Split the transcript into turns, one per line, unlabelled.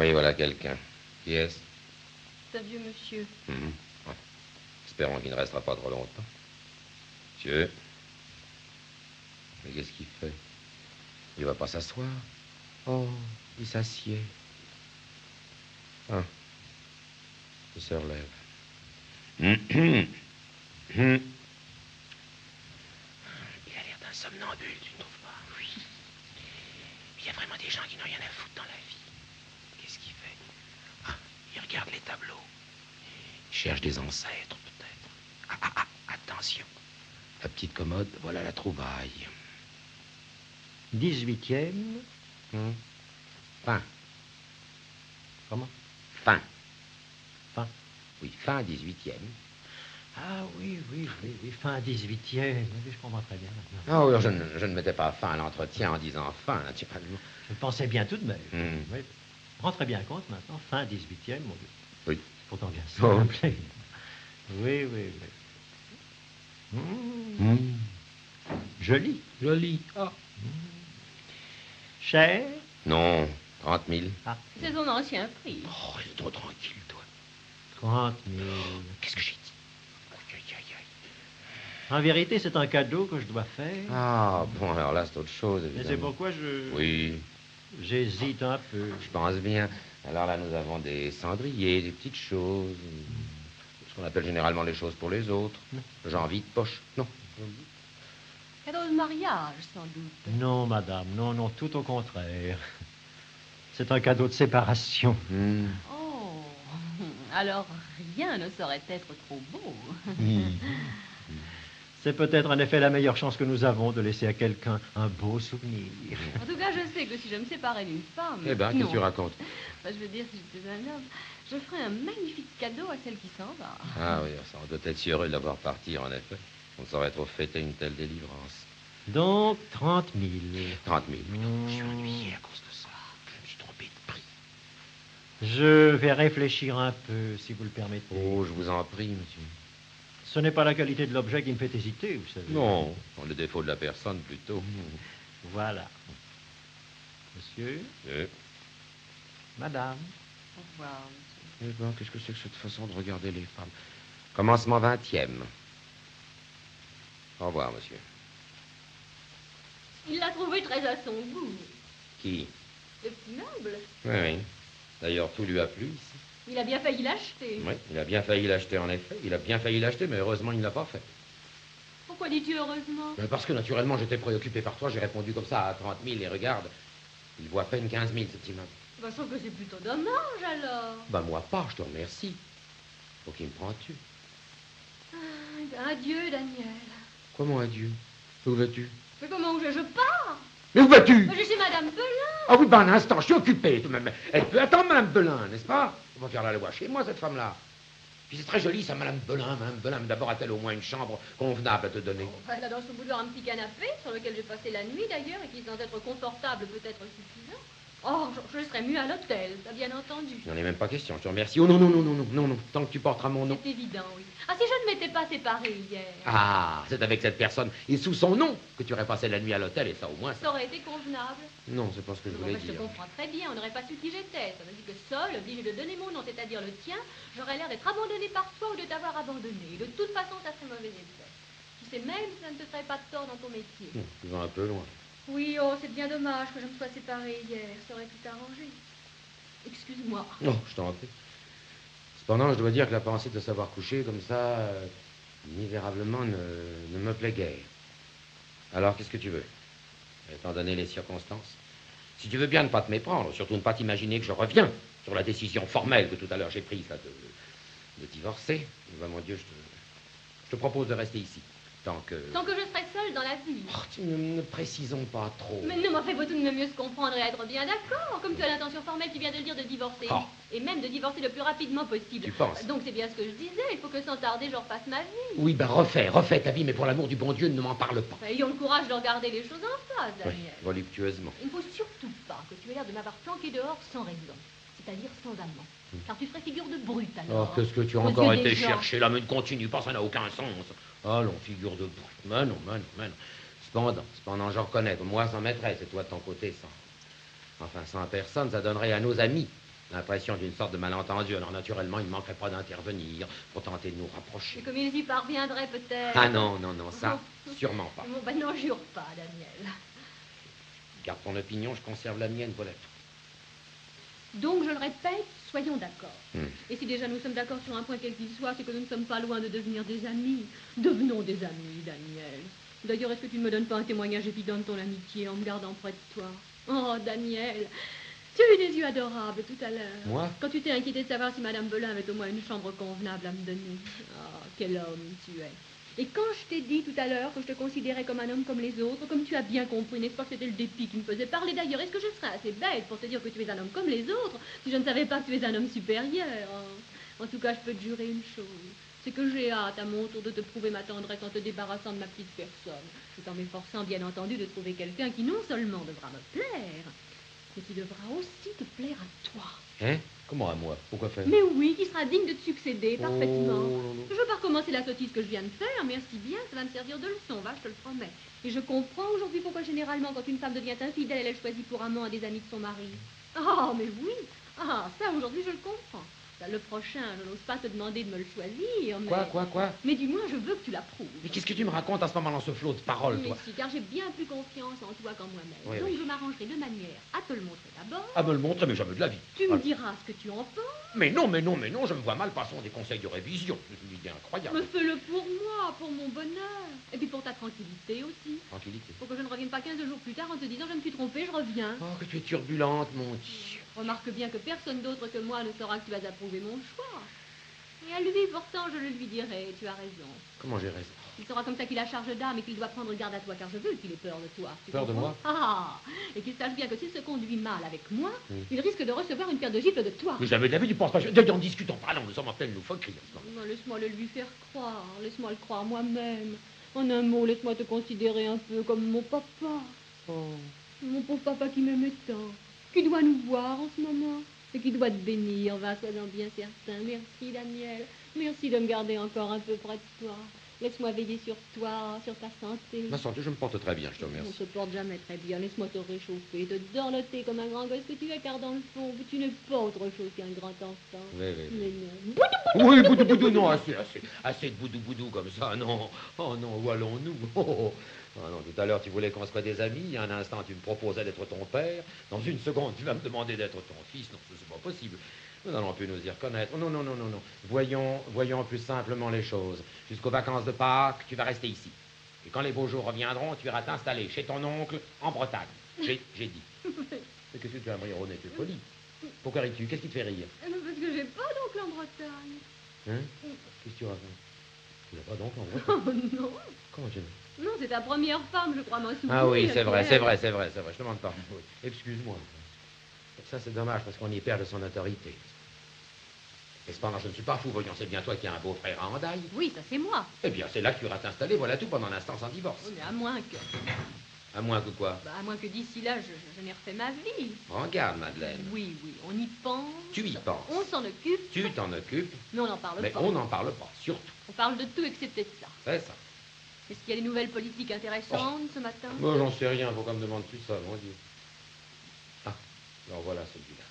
Oui, voilà quelqu'un. Qui est-ce?
C'est un vieux monsieur.
Ouais. Espérons qu'il ne restera pas trop longtemps. Monsieur? Mais qu'est-ce qu'il fait? Il va pas s'asseoir. Oh, il s'assied. Ah, il se relève. Il a l'air d'un somnambule, tu ne trouves pas? Oui. Il y a vraiment des gens qui n'ont rien à foutre dans la vie. Qu'est-ce qu'il fait? Ah, il regarde les tableaux. Il cherche des ancêtres, peut-être. Attention. La petite commode, voilà la trouvaille.
18e.
Fin.
Comment?
Fin.
Fin.
Oui, fin 18e.
Ah oui, fin 18e. Oui, je comprends très bien maintenant.
Ah oui, je ne mettais pas fin à l'entretien en disant fin, naturellement.
Je pensais bien tout de même. Oui. Je rends très bien compte maintenant, fin 18e, mon Dieu.
Oui.
Pourtant bien simple. Oui. Joli.
Joli. Ah.
Cher?
Non, 30 000.
Ah.
C'est son ancien prix.
Oh, il est trop tranquille, toi.
30 000.
Qu'est-ce que j'ai dit?
En vérité, c'est un cadeau que je dois faire.
Ah, bon, alors là, c'est autre chose, évidemment.
Et c'est pourquoi je...
Oui.
J'hésite un peu.
Je pense bien. Alors là, nous avons des cendriers, des petites choses. Ce qu'on appelle généralement les choses pour les autres. Genre vide poche. Non.
Cadeau de mariage, sans doute.
Non, madame, non, tout au contraire. C'est un cadeau de séparation.
Oh, alors rien ne saurait être trop beau.
C'est peut-être en effet la meilleure chance que nous avons de laisser à quelqu'un un beau souvenir.
En tout cas, je sais que si je me séparais d'une femme...
Eh ben, qu'est-ce que tu racontes?
Je veux dire, si j'étais un homme, je ferais un magnifique cadeau à celle qui s'en va.
Ah oui, ça, on doit être si heureux de la voir partir, en effet. On ne saurait trop fêter une telle délivrance.
Donc, 30 000.
30 000. Je suis ennuyé à cause de ça. Je me suis trompé de prix.
Je vais réfléchir un peu, si vous le permettez.
Oh, je vous en prie, monsieur.
Ce n'est pas la qualité de l'objet qui me fait hésiter, vous savez.
Non, le défaut de la personne, plutôt.
Voilà. Monsieur? Madame?
Au revoir, monsieur.
Eh ben, qu'est-ce que c'est que cette façon de regarder les femmes? Commencement 20e. Au revoir, monsieur.
Il l'a trouvé très à son goût.
Qui?
Le petit meuble.
Oui. D'ailleurs, tout lui a plu ici.
Il a bien failli l'acheter.
Oui, il a bien failli l'acheter, en effet. Il a bien failli l'acheter, mais heureusement, il ne l'a pas fait.
Pourquoi dis-tu heureusement?
Parce que, naturellement, j'étais préoccupé par toi. J'ai répondu comme ça à 30 000, et regarde, il vaut à peine 15 000, cet immeuble.
Sauf que c'est plutôt dommage, alors.
Moi pas, je te remercie. Pour qui me prends-tu?
Adieu, Daniel.
Comment adieu? Où vas-tu?
Mais comment je pars?
Mais où vas-tu?
Je suis Madame Pelin.
Ah oui, un instant, je suis occupé. Elle peut attendre, Madame Belin, n'est-ce pas? On va faire la loi chez moi, cette femme-là. Puis c'est très joli, ça, Madame Belin. Mais d'abord, a-t-elle au moins une chambre convenable à te donner?
Elle a dans son boudoir un petit canapé, sur lequel j'ai passé la nuit, d'ailleurs, et qui, sans être confortable, peut être suffisant. Oh, je serais mieux à l'hôtel, t'as bien entendu.
Il n'en est même pas question, je te remercie. Oh non, tant que tu porteras mon nom.
C'est évident, oui. Ah, si je ne m'étais pas séparée hier.
Ah, c'est avec cette personne et sous son nom que tu aurais passé la nuit à l'hôtel, et ça au moins...
Ça aurait été convenable.
Non, c'est pas ce que je voulais
Je te
dire.
comprends très bien, on n'aurait pas su qui j'étais. Ça veut dire que seul, obligé de donner mon nom, c'est-à-dire le tien, j'aurais l'air d'être abandonné par toi ou de t'avoir abandonné. De toute façon, ça serait mauvais effet. Tu sais même que ça ne te ferait pas de tort dans ton métier.
Tu vas un peu loin.
Oui, oh, c'est bien dommage que je me sois séparée hier. Ça aurait tout arrangé. Excuse-moi.
Non, je t'en prie. Cependant, je dois dire que la pensée de te savoir couché comme ça, misérablement, ne me plaît guère. Alors, qu'est-ce que tu veux? Étant donné les circonstances. Si tu veux bien ne pas te méprendre, surtout ne pas t'imaginer que je reviens sur la décision formelle que tout à l'heure j'ai prise, là, de divorcer. Ben, mon Dieu, je te propose de rester ici. Tant que
je serai seule dans la vie.
Oh, ne précisons pas trop.
Mais non, mais fait-vous tout de mieux se comprendre et être bien d'accord. Comme tu as l'intention formelle, tu viens de le dire, de divorcer.
Oh.
Et même de divorcer le plus rapidement possible.
Tu penses?
Donc c'est bien ce que je disais. Il faut que sans tarder, je refasse ma vie.
Oui, refais ta vie, mais pour l'amour du bon Dieu, ne m'en parle pas.
Ayons le courage de regarder les choses en face, Daniel.
Oui, voluptueusement.
Il ne faut surtout pas que tu aies l'air de m'avoir planqué dehors sans raison. C'est-à-dire sans amant. Car tu ferais figure de brute alors.
Oh, qu'est-ce que tu as encore été chercher là? Mais ne continue pas, ça n'a aucun sens. Allons, figure de brute. Mais non. Cependant, je reconnais que moi, sans maîtresse, et toi de ton côté, sans... Enfin, sans personne, ça donnerait à nos amis l'impression d'une sorte de malentendu. Alors naturellement, il ne manquerait pas d'intervenir pour tenter de nous rapprocher.
Et comme ils y parviendraient peut-être.
Ah non, non, non, ça, sûrement pas.
Bon, ben n'en jure pas, Daniel.
Garde ton opinion, je conserve la mienne, voilà tout.
Donc, je le répète, soyons d'accord.
Hmm.
Et si déjà nous sommes d'accord sur un point quel qu'il soit, c'est que nous ne sommes pas loin de devenir des amis. Devenons des amis, Daniel. D'ailleurs, est-ce que tu ne me donnes pas un témoignage évident de ton amitié en me gardant près de toi? Oh, Daniel, tu as eu des yeux adorables tout à l'heure.
Moi?
Quand tu t'es inquiété de savoir si Madame Belin avait au moins une chambre convenable à me donner. Ah, quel homme tu es. Et quand je t'ai dit tout à l'heure que je te considérais comme un homme comme les autres, comme tu as bien compris, n'est-ce pas que c'était le dépit qui me faisait parler d'ailleurs? Est-ce que je serais assez bête pour te dire que tu es un homme comme les autres si je ne savais pas que tu es un homme supérieur? En tout cas, je peux te jurer une chose. C'est que j'ai hâte à mon tour de te prouver ma tendresse en te débarrassant de ma petite personne. Tout en m'efforçant bien entendu de trouver quelqu'un qui non seulement devra me plaire, mais qui devra aussi te plaire à toi.
Hein? Comment à moi? Pourquoi faire?
Mais oui, qui sera digne de te succéder parfaitement.
Oh, non, non.
Je veux pas recommencer la sottise que je viens de faire, merci bien, ça va me servir de leçon, va, je te le promets. Et je comprends aujourd'hui pourquoi généralement quand une femme devient infidèle, elle choisit pour amant un des amis de son mari. Ah, mais oui. Ah, ça aujourd'hui je le comprends. Ça, le prochain, je n'ose pas te demander de me le choisir, mais...
Quoi?
Mais du moins, je veux que tu l'approuves.
Mais qu'est-ce que tu me racontes à ce moment dans ce flot de paroles,
Mais
toi?
si, car j'ai bien plus confiance en toi qu'en moi-même.
Oui,
Donc
oui.
je m'arrangerai de manière à te le montrer d'abord.
À me le montrer, mais jamais de la vie.
Tu me
Ah.
diras ce que tu en penses.
Mais non, je me vois mal passons des conseils de révision. C'est une idée incroyable.
Me fais-le pour moi, pour mon bonheur. Et puis pour ta tranquillité aussi.
Tranquillité.
Pour que je ne revienne pas 15 jours plus tard en te disant je me suis trompée, je reviens.
Oh, que tu es turbulente, mon Dieu.
Remarque bien que personne d'autre que moi ne saura que tu vas approuver mon choix. Et à lui, pourtant, je le lui dirai, tu as raison.
Comment j'ai raison?
Il sera comme ça qu'il a charge d'âme et qu'il doit prendre garde à toi, car je veux qu'il ait peur de toi. Tu
Peur de
comprends?
moi?
Ah, et qu'il sache bien que s'il se conduit mal avec moi,
Oui.
il risque de recevoir une paire de gifles de toi.
Mais jamais de la vie, tu penses pas. En discutant pas, non, nous sommes en pleine loufoquerie.
Non, laisse-moi le lui faire croire, laisse-moi le croire moi-même. En un mot, laisse-moi te considérer un peu comme mon papa.
Oh.
Mon pauvre papa qui m'aimait tant, qui doit nous voir en ce moment, et qui doit te bénir, va, sois-en bien certain. Merci, Daniel. Merci de me garder encore un peu près de toi. Laisse-moi veiller sur toi, sur ta santé.
Ma santé, je me porte très bien, je te
On
remercie.
se porte jamais très bien. Laisse-moi te réchauffer, te dorloter comme un grand gosse que tu es, car dans le fond, tu n'es pas autre chose qu'un grand enfant.
Oui.
Mais non.
Oui, boudou, non, assez de boudou comme ça, non. Oh non, où allons-nous? Ah non, tout à l'heure, tu voulais qu'on soit des amis. Il y a un instant, tu me proposais d'être ton père. Dans une seconde, tu vas me demander d'être ton fils. Non, c'est pas possible. Nous n'allons plus nous y reconnaître. Non. Voyons plus simplement les choses. Jusqu'aux vacances de Pâques, tu vas rester ici. Et quand les beaux jours reviendront, tu iras t'installer chez ton oncle en Bretagne. J'ai dit. Mais qu'est-ce que tu as à me rire, honnête, tu es folie. Pourquoi ris-tu? Qu'est-ce qui te fait rire?
Parce que j'ai pas d'oncle en Bretagne.
Hein? Qu'est-ce que tu racontes? Tu n'as pas d'oncle en Bretagne?
Oh non.
Comment tu n'as?
Non, c'est ta première femme, je crois, m'en souvenir.
Ah oui, c'est vrai,
Pierre.
je te demande pardon. Oui. Excuse-moi. Ça, c'est dommage, parce qu'on y perd de son autorité. Et cependant, je ne suis pas fou, voyons, c'est bien toi qui as un beau frère à Hendaye.
Oui, ça c'est moi.
Eh bien, c'est là que tu iras t'installer, voilà tout, pendant l'instant sans divorce.
Oui, mais à moins que...
À moins que quoi?
à moins que d'ici là, je n'ai refait ma vie.
Regarde, Madeleine.
Oui, on y pense.
Tu y penses.
On s'en occupe.
Tu t'en occupes,
Mais on n'en parle
mais
pas.
on n'en parle pas, surtout.
On parle de tout excepté de ça.
C'est ça.
Est-ce qu'il y a des nouvelles politiques intéressantes ce matin?
Moi, j'en sais rien, pourquoi me demandes-tu ça, mon Dieu? Ah, alors voilà celui-là.